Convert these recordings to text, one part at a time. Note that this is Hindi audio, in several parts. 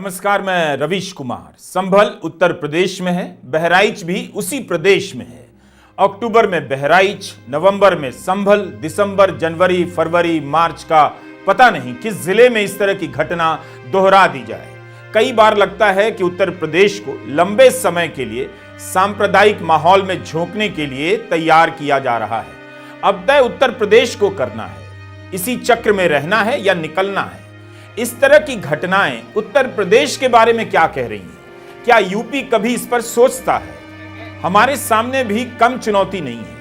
नमस्कार, मैं रवीश कुमार। संभल उत्तर प्रदेश में है, बहराइच भी उसी प्रदेश में है। अक्टूबर में बहराइच, नवंबर में संभल, दिसंबर, जनवरी, फरवरी, मार्च का पता नहीं किस जिले में इस तरह की घटना दोहरा दी जाए। कई बार लगता है कि उत्तर प्रदेश को लंबे समय के लिए सांप्रदायिक माहौल में झोंकने के लिए तैयार किया जा रहा है। अब तय उत्तर प्रदेश को करना है, इसी चक्र में रहना है या निकलना है। इस तरह की घटनाएं उत्तर प्रदेश के बारे में क्या कह रही हैं? क्या यूपी कभी इस पर सोचता है? हमारे सामने भी कम चुनौती नहीं है।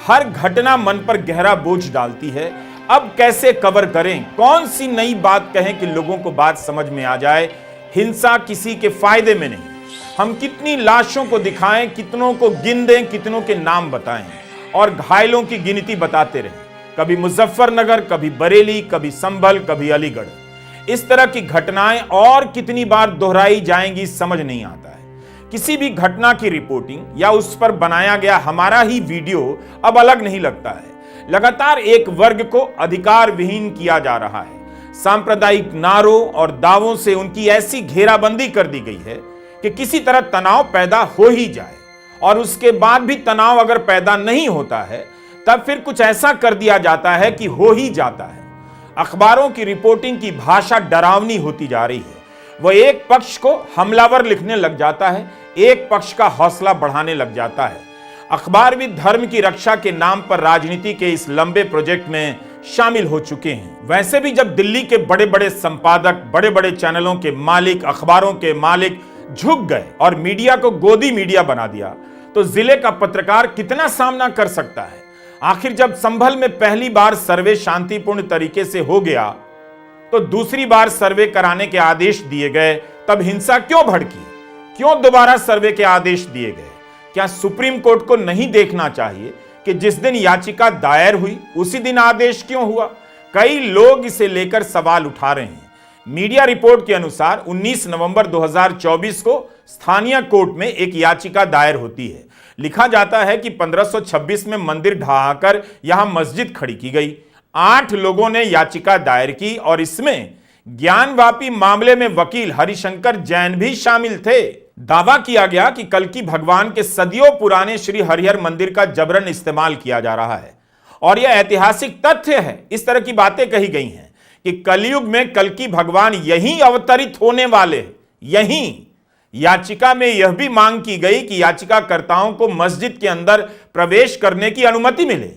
हर घटना मन पर गहरा बोझ डालती है। अब कैसे कवर करें, कौन सी नई बात कहें कि लोगों को बात समझ में आ जाए। हिंसा किसी के फायदे में नहीं। हम कितनी लाशों को दिखाएं, कितनों को गिन दें, कितनों के नाम बताएं और घायलों की गिनती बताते रहें। कभी मुजफ्फरनगर, कभी बरेली, कभी संभल, कभी अलीगढ़। इस तरह की घटनाएं और कितनी बार दोहराई जाएंगी समझ नहीं आता है। किसी भी घटना की रिपोर्टिंग या उस पर बनाया गया हमारा ही वीडियो अब अलग नहीं लगता है। लगातार एक वर्ग को अधिकार विहीन किया जा रहा है। सांप्रदायिक नारों और दावों से उनकी ऐसी घेराबंदी कर दी गई है कि किसी तरह तनाव पैदा हो ही जाए, और उसके बाद भी तनाव अगर पैदा नहीं होता है तब फिर कुछ ऐसा कर दिया जाता है कि हो ही जाता है। अखबारों की रिपोर्टिंग की भाषा डरावनी होती जा रही है। वह एक पक्ष को हमलावर लिखने लग जाता है, एक पक्ष का हौसला बढ़ाने लग जाता है। अखबार भी धर्म की रक्षा के नाम पर राजनीति के इस लंबे प्रोजेक्ट में शामिल हो चुके हैं। वैसे भी जब दिल्ली के बड़े बड़े संपादक, बड़े बड़े चैनलों के मालिक, अखबारों के मालिक झुक गए और मीडिया को गोदी मीडिया बना दिया, तो जिले का पत्रकार कितना सामना कर सकता है? आखिर जब संभल में पहली बार सर्वे शांतिपूर्ण तरीके से हो गया, तो दूसरी बार सर्वे कराने के आदेश दिए गए, तब हिंसा क्यों भड़की? क्यों दोबारा सर्वे के आदेश दिए गए? क्या सुप्रीम कोर्ट को नहीं देखना चाहिए कि जिस दिन याचिका दायर हुई उसी दिन आदेश क्यों हुआ? कई लोग इसे लेकर सवाल उठा रहे हैं। मीडिया रिपोर्ट के अनुसार 19 नवंबर 2024 को स्थानीय कोर्ट में एक याचिका दायर होती है। लिखा जाता है कि 1526 में मंदिर ढहाकर यहां मस्जिद खड़ी की गई। 8 लोगों ने याचिका दायर की और इसमें ज्ञानवापी मामले में वकील हरिशंकर जैन भी शामिल थे। दावा किया गया कि कल्कि भगवान के सदियों पुराने श्री हरिहर मंदिर का जबरन इस्तेमाल किया जा रहा है, और यह ऐतिहासिक तथ्य है। इस तरह की बातें कही गई हैं कि कलयुग में कल्कि भगवान यहीं अवतरित होने वाले, यहीं। याचिका में यह भी मांग की गई कि याचिकाकर्ताओं को मस्जिद के अंदर प्रवेश करने की अनुमति मिले।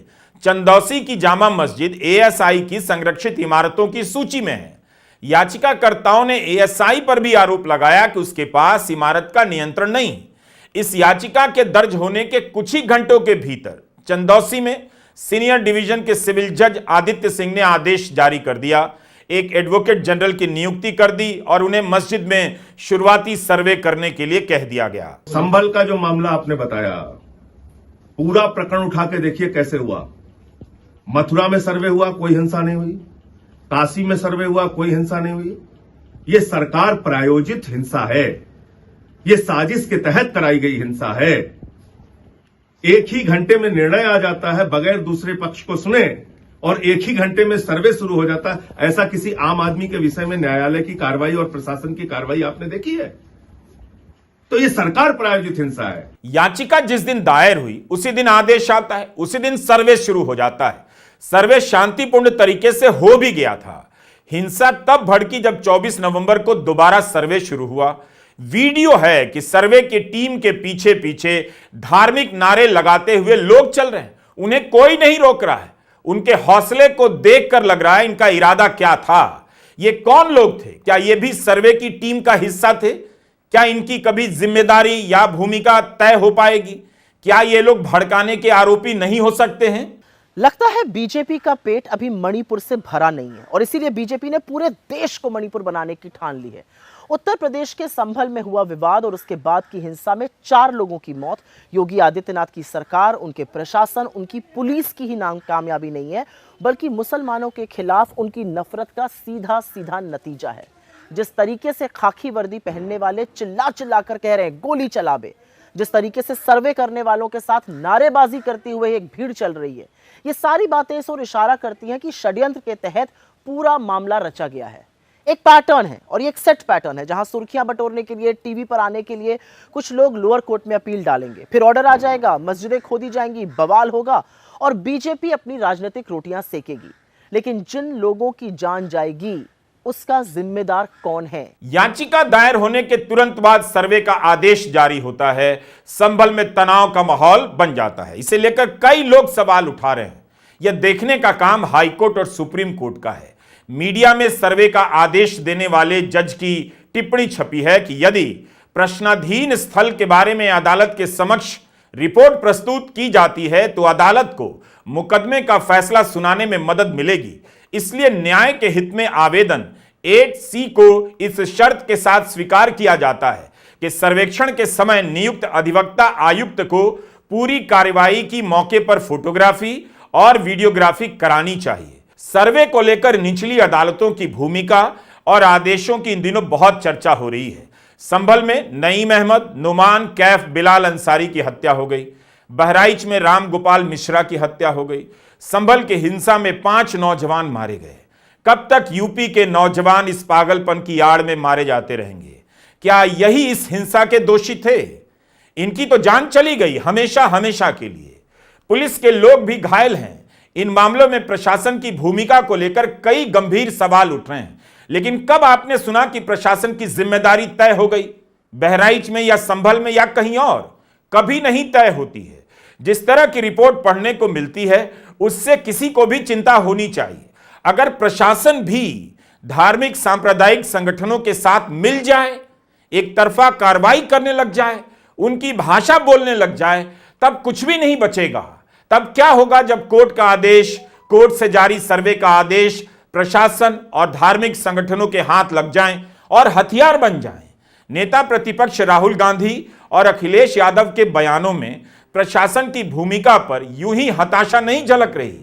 चंदौसी की जामा मस्जिद एएसआई की संरक्षित इमारतों की सूची में है। याचिकाकर्ताओं ने एएसआई पर भी आरोप लगाया कि उसके पास इमारत का नियंत्रण नहीं। इस याचिका के दर्ज होने के कुछ ही घंटों के भीतर चंदौसी में सीनियर डिवीजन के सिविल जज आदित्य सिंह ने आदेश जारी कर दिया, एक एडवोकेट जनरल की नियुक्ति कर दी और उन्हें मस्जिद में शुरुआती सर्वे करने के लिए कह दिया गया। संभल का जो मामला आपने बताया, पूरा प्रकरण उठा के देखिए कैसे हुआ। मथुरा में सर्वे हुआ, कोई हिंसा नहीं हुई। काशी में सर्वे हुआ, कोई हिंसा नहीं हुई। ये सरकार प्रायोजित हिंसा है, ये साजिश के तहत कराई गई हिंसा है। एक ही घंटे में निर्णय आ जाता है बगैर दूसरे पक्ष को सुने, और एक ही घंटे में सर्वे शुरू हो जाता है। ऐसा किसी आम आदमी के विषय में न्यायालय की कार्रवाई और प्रशासन की कार्रवाई आपने देखी है? तो ये सरकार प्रायोजित हिंसा है। याचिका जिस दिन दायर हुई उसी दिन आदेश आता है, उसी दिन सर्वे शुरू हो जाता है। सर्वे शांतिपूर्ण तरीके से हो भी गया था। हिंसा तब भड़की जब 24 नवंबर को दोबारा सर्वे शुरू हुआ। वीडियो है कि सर्वे की टीम के पीछे पीछे धार्मिक नारे लगाते हुए लोग चल रहे हैं, उन्हें कोई नहीं रोक रहा है। उनके हौसले को देखकर लग रहा है इनका इरादा क्या था। ये कौन लोग थे? क्या ये भी सर्वे की टीम का हिस्सा थे? क्या इनकी कभी जिम्मेदारी या भूमिका तय हो पाएगी? क्या ये लोग भड़काने के आरोपी नहीं हो सकते हैं? लगता है बीजेपी का पेट अभी मणिपुर से भरा नहीं है, और इसीलिए बीजेपी ने पूरे देश को मणिपुर बनाने की ठान ली है। उत्तर प्रदेश के संभल में हुआ विवाद और उसके बाद की हिंसा में 4 लोगों की मौत योगी आदित्यनाथ की सरकार, उनके प्रशासन, उनकी पुलिस की ही कामयाबी नहीं है, बल्कि मुसलमानों के खिलाफ उनकी नफरत का सीधा सीधा नतीजा है। जिस तरीके से खाकी वर्दी पहनने वाले चिल्ला चिल्ला कर कह रहे हैं गोली चलावे, जिस तरीके से सर्वे करने वालों के साथ नारेबाजी करते हुए एक भीड़ चल रही है, ये सारी बातें इस ओर इशारा करती हैं कि षड्यंत्र के तहत पूरा मामला रचा गया है। एक पैटर्न है और ये एक सेट पैटर्न है जहां सुर्खियां बटोरने के लिए, टीवी पर आने के लिए कुछ लोग लोअर कोर्ट में अपील डालेंगे, फिर ऑर्डर आ जाएगा, मस्जिदें खोदी जाएंगी, बवाल होगा और बीजेपी अपनी राजनीतिक रोटियां सेकेगी। लेकिन जिन लोगों की जान जाएगी उसका जिम्मेदार कौन है? याचिका दायर होने के तुरंत बाद सर्वे का आदेश जारी होता है। संभल में तनाव का माहौल बन जाता है। इसे लेकर कई लोग सवाल उठा रहे हैं। यह देखने का काम हाईकोर्ट और सुप्रीम कोर्ट का है। मीडिया में सर्वे का आदेश देने वाले जज की टिप्पणी छपी है कि यदि प्रश्नाधीन स्थल के बारे में अदालत के समक्ष रिपोर्ट प्रस्तुत की जाती है तो अदालत को मुकदमे का फैसला सुनाने में मदद मिलेगी। इसलिए न्याय के हित में आवेदन 8C को इस शर्त के साथ स्वीकार किया जाता है कि सर्वेक्षण के समय नियुक्त अधिवक्ता आयुक्त को पूरी कार्रवाई की मौके पर फोटोग्राफी और वीडियोग्राफी करानी चाहिए। सर्वे को लेकर निचली अदालतों की भूमिका और आदेशों की इन दिनों बहुत चर्चा हो रही है। संभल में नईम अहमद, नुमान, कैफ, बिलाल अंसारी की हत्या हो गई। बहराइच में राम गोपाल मिश्रा की हत्या हो गई। संभल के हिंसा में 5 नौजवान मारे गए। कब तक यूपी के नौजवान इस पागलपन की आड़ में मारे जाते रहेंगे? क्या यही इस हिंसा के दोषी थे? इनकी तो जान चली गई हमेशा हमेशा के लिए। पुलिस के लोग भी घायल हैं। इन मामलों में प्रशासन की भूमिका को लेकर कई गंभीर सवाल उठ रहे हैं। लेकिन कब आपने सुना कि प्रशासन की जिम्मेदारी तय हो गई? बहराइच में या संभल में या कहीं और? कभी नहीं तय होती है। जिस तरह की रिपोर्ट पढ़ने को मिलती है उससे किसी को भी चिंता होनी चाहिए। अगर प्रशासन भी धार्मिक सांप्रदायिक संगठनों के साथ मिल जाए, एक तरफा कार्रवाई करने लग जाए, उनकी भाषा बोलने लग जाए, तब कुछ भी नहीं बचेगा। तब क्या होगा जब कोर्ट का आदेश, कोर्ट से जारी सर्वे का आदेश प्रशासन और धार्मिक संगठनों के हाथ लग जाएं और हथियार बन जाएं। नेता प्रतिपक्ष राहुल गांधी और अखिलेश यादव के बयानों में प्रशासन की भूमिका पर यूं ही हताशा नहीं झलक रही।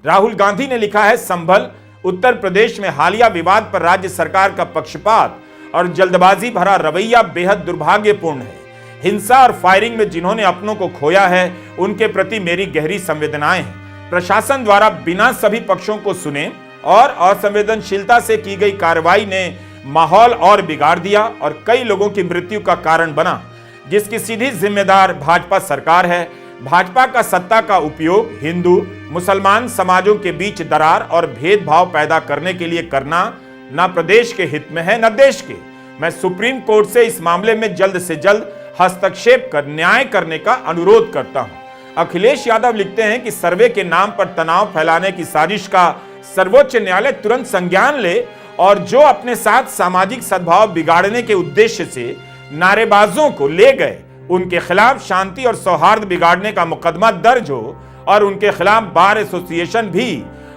राहुल गांधी ने लिखा है, संभल उत्तर प्रदेश में हालिया विवाद पर राज्य सरकार का पक्षपात और जल्दबाजी भरा रवैया बेहद दुर्भाग्यपूर्ण है। हिंसा और फायरिंग में जिन्होंने अपनों को खोया है उनके प्रति मेरी गहरी संवेदनाएं हैं। प्रशासन द्वारा बिना सभी पक्षों को सुने और असंवेदनशीलता से की गई कार्रवाई ने माहौल और बिगाड़ दिया और कई लोगों की मृत्यु का कारण बना, जिसकी सीधी जिम्मेदार भाजपा सरकार है। भाजपा का सत्ता का उपयोग हिंदू मुसलमान समाजों के बीच दरार और भेदभाव पैदा करने के लिए करना न प्रदेश के हित में है न देश के। मैं सुप्रीम कोर्ट से इस मामले में जल्द से जल्द हस्तक्षेप कर न्याय करने का अनुरोध करता हूं। अखिलेश यादव लिखते हैं कि सर्वे के नाम पर तनाव फैलाने की साजिश का सर्वोच्च न्यायालय तुरंत संज्ञान ले और जो अपने साथ सामाजिक सद्भाव बिगाड़ने के उद्देश्य से नारेबाजों को ले गए उनके खिलाफ शांति और सौहार्द बिगाड़ने का मुकदमा दर्ज हो और उनके खिलाफ बार एसोसिएशन भी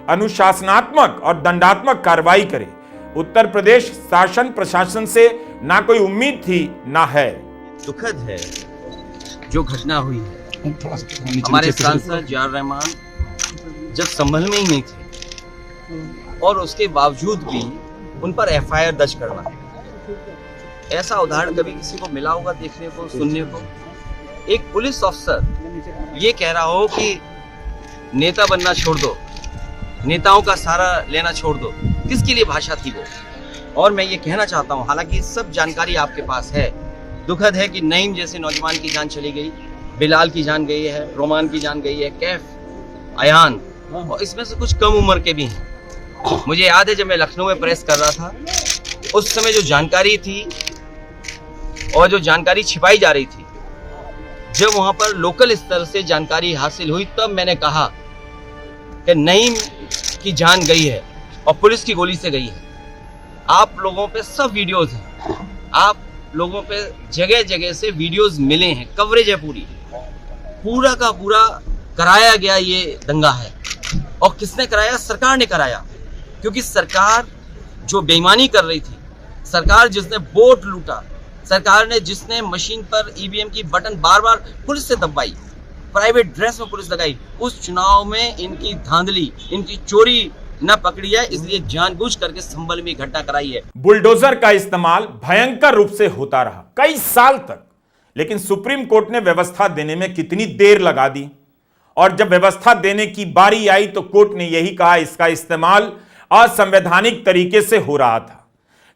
अनुशासनात्मक और दंडात्मक कार्रवाई करे। उत्तर प्रदेश शासन प्रशासन से ना कोई उम्मीद थी ना है। दुखद है जो घटना हुई है। हमारे सांसद जार रहमान जब संभल में ही नहीं थे और उसके बावजूद भी उन पर एफआईआर दर्ज करना, ऐसा उदाहरण कभी किसी को मिला होगा देखने को, सुनने को? एक पुलिस अफसर ये कह रहा हो कि नेता बनना छोड़ दो, नेताओं का सहारा लेना छोड़ दो, किसके लिए भाषा थी वो? और मैं ये कहना चाहता हूँ, हालांकि सब जानकारी आपके पास है, दुखद है कि नईम जैसे नौजवान की जान चली गई, बिलाल की जान गई है, रोमान की जान गई है, कैफ, अयान, और इसमें से कुछ कम उम्र के भी हैं। मुझे याद है जब मैं लखनऊ में प्रेस कर रहा था, उस समय जो जानकारी थी और जो जानकारी छिपाई जा रही थी, जब वहां पर लोकल स्तर से जानकारी हासिल हुई तब मैंने कहा कि नईम की जान गई है और पुलिस की गोली से गई है। आप लोगों पे सब वीडियोस हैं, आप लोगों पे जगह जगह से वीडियोस मिले हैं, कवरेज है पूरा का पूरा कराया गया ये दंगा है। और किसने कराया? सरकार ने कराया, क्योंकि सरकार जो बेईमानी कर रही थी, सरकार जिसने वोट लूटा, सरकार ने जिसने मशीन पर ईवीएम की बटन बार बार पुलिस से दबाई, प्राइवेट ड्रेस में पुलिस लगाई, उस चुनाव में इनकी धांधली, इनकी चोरी न पकड़ी है, इसलिए जानबूझ करके संभल में घटना कराई है। बुलडोजर का इस्तेमाल भयंकर रूप से होता रहा कई साल तक, लेकिन सुप्रीम कोर्ट ने व्यवस्था देने में कितनी देर लगा दी। और जब व्यवस्था देने की बारी आई तो कोर्ट ने यही कहा इसका इस्तेमाल असंवैधानिक तरीके से हो रहा था।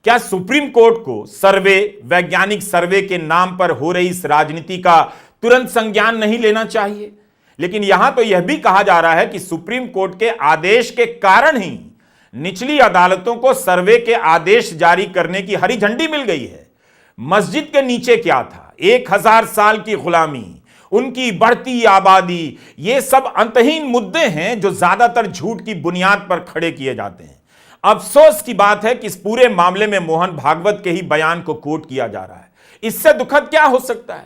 क्या सुप्रीम कोर्ट को सर्वे, वैज्ञानिक सर्वे के नाम पर हो रही इस राजनीति का तुरंत संज्ञान नहीं लेना चाहिए? लेकिन यहां तो यह भी कहा जा रहा है कि सुप्रीम कोर्ट के आदेश के कारण ही निचली अदालतों को सर्वे के आदेश जारी करने की हरी झंडी मिल गई है। मस्जिद के नीचे क्या था? 1000 साल की गुलामी, उनकी बढ़ती आबादी, ये सब अंतहीन मुद्दे हैं जो ज्यादातर झूठ की बुनियाद पर खड़े किए जाते हैं। अफसोस की बात है कि इस पूरे मामले में मोहन भागवत के ही बयान को कोट किया जा रहा है। इससे दुखद क्या हो सकता है?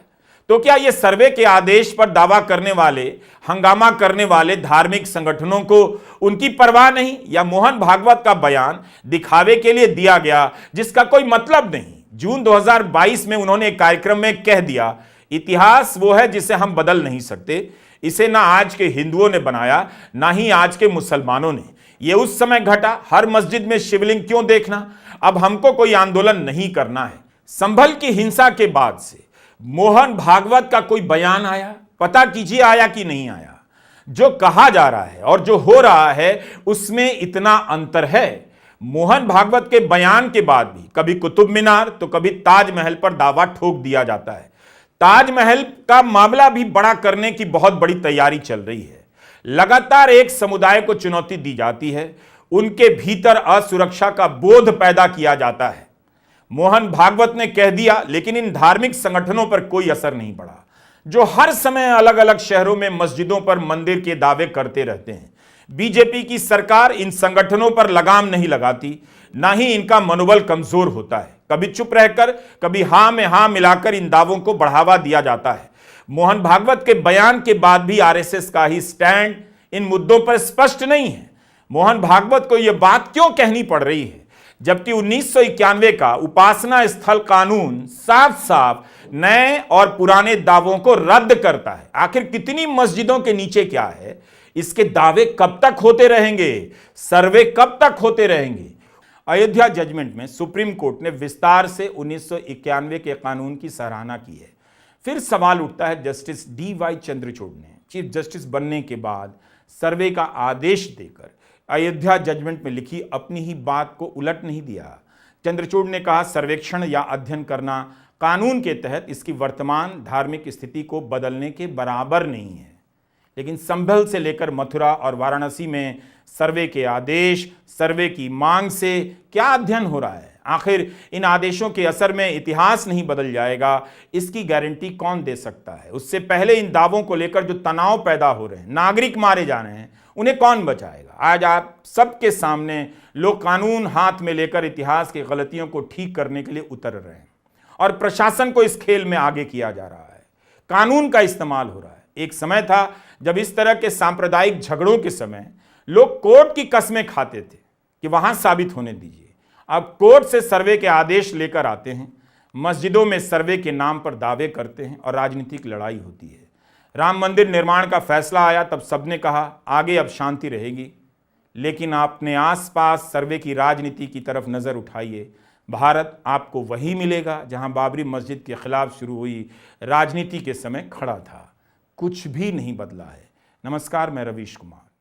तो क्या यह सर्वे के आदेश पर दावा करने वाले, हंगामा करने वाले धार्मिक संगठनों को उनकी परवाह नहीं, या मोहन भागवत का बयान दिखावे के लिए दिया गया जिसका कोई मतलब नहीं? जून 2022 में उन्होंने एक कार्यक्रम में कह दिया, इतिहास वो है जिसे हम बदल नहीं सकते, इसे ना आज के हिंदुओं ने बनाया ना ही आज के मुसलमानों ने। यह उस समय घटा, हर मस्जिद में शिवलिंग क्यों देखना? अब हमको कोई आंदोलन नहीं करना है। संभल की हिंसा के बाद से मोहन भागवत का कोई बयान आया? पता कीजिए आया कि नहीं आया। जो कहा जा रहा है और जो हो रहा है उसमें इतना अंतर है। मोहन भागवत के बयान के बाद भी कभी कुतुब मीनार तो कभी ताजमहल पर दावा ठोक दिया जाता है। ताजमहल का मामला भी बड़ा करने की बहुत बड़ी तैयारी चल रही है। लगातार एक समुदाय को चुनौती दी जाती है, उनके भीतर असुरक्षा का बोध पैदा किया जाता है। मोहन भागवत ने कह दिया, लेकिन इन धार्मिक संगठनों पर कोई असर नहीं पड़ा, जो हर समय अलग अलग शहरों में मस्जिदों पर मंदिर के दावे करते रहते हैं। बीजेपी की सरकार इन संगठनों पर लगाम नहीं लगाती, ना ही इनका मनोबल कमजोर होता है। कभी चुप रहकर, कभी हां में हां मिलाकर इन दावों को बढ़ावा दिया जाता है। मोहन भागवत के बयान के बाद भी आरएसएस का ही स्टैंड इन मुद्दों पर स्पष्ट नहीं है। मोहन भागवत को यह बात क्यों कहनी पड़ रही है, जबकि 1991 का उपासना स्थल कानून साफ साफ नए और पुराने दावों को रद्द करता है? आखिर कितनी मस्जिदों के नीचे क्या है? इसके दावे कब तक होते रहेंगे? सर्वे कब तक होते रहेंगे? अयोध्या जजमेंट में सुप्रीम कोर्ट ने विस्तार से 1991 के कानून की सराहना की है। फिर सवाल उठता है, जस्टिस DY चंद्रचूड़ ने चीफ जस्टिस बनने के बाद सर्वे का आदेश देकर अयोध्या जजमेंट में लिखी अपनी ही बात को उलट नहीं दिया। चंद्रचूड़ ने कहा, सर्वेक्षण या अध्ययन करना कानून के तहत इसकी वर्तमान धार्मिक स्थिति को बदलने के बराबर नहीं है। लेकिन संभल से लेकर मथुरा और वाराणसी में सर्वे के आदेश, सर्वे की मांग से क्या अध्ययन हो रहा है? आखिर इन आदेशों के असर में इतिहास नहीं बदल जाएगा, इसकी गारंटी कौन दे सकता है? उससे पहले इन दावों को लेकर जो तनाव पैदा हो रहे हैं, नागरिक मारे जा रहे हैं, उन्हें कौन बचाएगा? आज आप सबके सामने लोग कानून हाथ में लेकर इतिहास की गलतियों को ठीक करने के लिए उतर रहे हैं और प्रशासन को इस खेल में आगे किया जा रहा है। कानून का इस्तेमाल हो रहा है। एक समय था जब इस तरह के सांप्रदायिक झगड़ों के समय लोग कोर्ट की कस्में खाते थे कि वहां साबित होने दीजिए। अब कोर्ट से सर्वे के आदेश लेकर आते हैं, मस्जिदों में सर्वे के नाम पर दावे करते हैं और राजनीतिक लड़ाई होती है। राम मंदिर निर्माण का फैसला आया तब सबने कहा आगे अब शांति रहेगी, लेकिन आपने आसपास सर्वे की राजनीति की तरफ नजर उठाइए, भारत आपको वही मिलेगा जहां बाबरी मस्जिद के खिलाफ शुरू हुई राजनीति के समय खड़ा था। कुछ भी नहीं बदला है। नमस्कार, मैं रवीश कुमार।